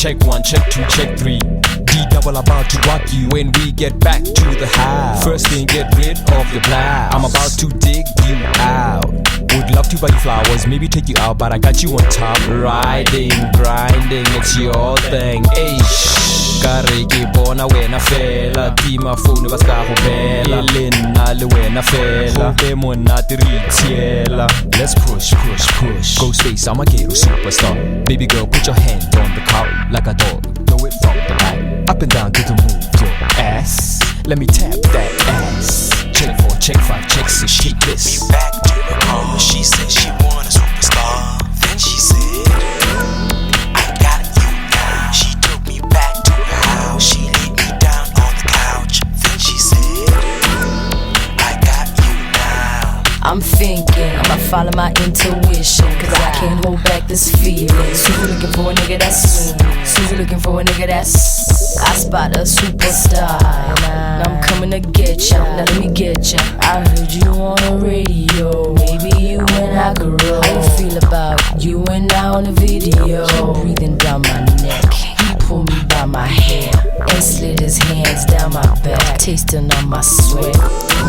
Check 1, check 2, check 3. D-double about to rock you when we get back to the house. First thing, get rid of your blouse. I'm about to dig you out. Would love to buy you flowers, maybe take you out, but I got you on top. Riding, grinding, it's your thing. Eish, kare ke bona wena fela. Tima phone ba ska go bela. Lena le wena fela. Hope monate re itiela. Let's push, push, push. Go space, I'm a ghetto superstar. Baby girl, put your hand on the car like a dog. Throw it from the back, up and down to the move your ass. Let me tap that ass. Check 4, check 5, check 6, take this. Took me back to the car. She said she want a superstar. Then she said, I got you now. She took me back to the house. She laid me down on the couch. Then she said, I got you now. I'm thinking, I'ma follow my intuition, cause I can't hold back this feeling. Susie looking for a nigga that's Susie looking for a nigga that's I spot a superstar. Now I'm coming to get ya, now let me get ya. I heard you on the radio, maybe you and I could roll. How you feel about you and I on the video? He breathing down my neck, he pulled me by my hair and slid his hands down my back, tasting on my sweat.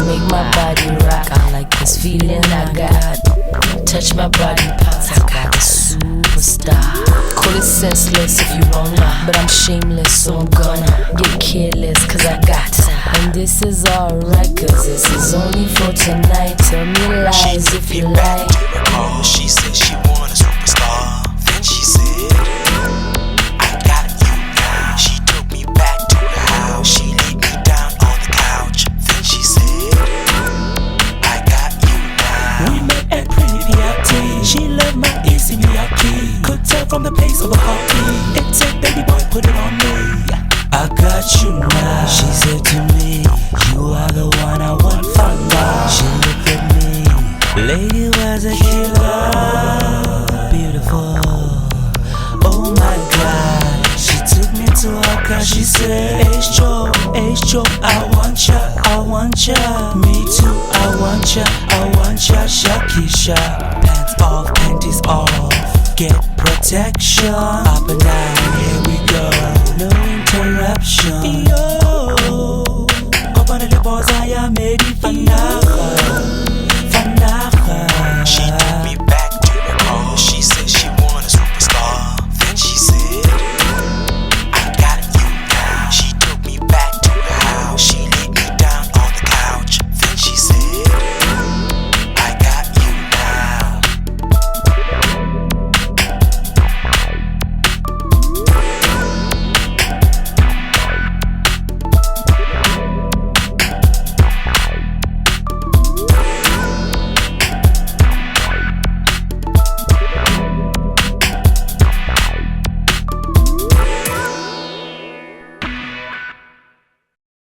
Make my body rock, I like this feeling I got. Touch my body parts, I got a superstar. Call it senseless if you wanna, but I'm shameless, so I'm gonna get careless, cause I got to. And this is alright, cause this is only for tonight. Tell me lies if you like. To the car. She said she want a superstar. Then she said, I got you now. She took me back to the house. She laid me down on the couch. Then she said, I got you now. We met at Pretty VIP. She loved my easy Miyake. Could tell from the pace of a heartbeat. It said, baby boy, put it on me. I got you now. She said to me, you are the one I want from now. She looked at me, lady was a killer, beautiful. Oh my God, she took me to her car. She said, H-Joe, I want ya, I want ya. Me too, I want ya, I want ya. Shakisha, pants off, panties off. Get protection, up and down, here we go. No interruption. Yo, open the doors, I am ready for now.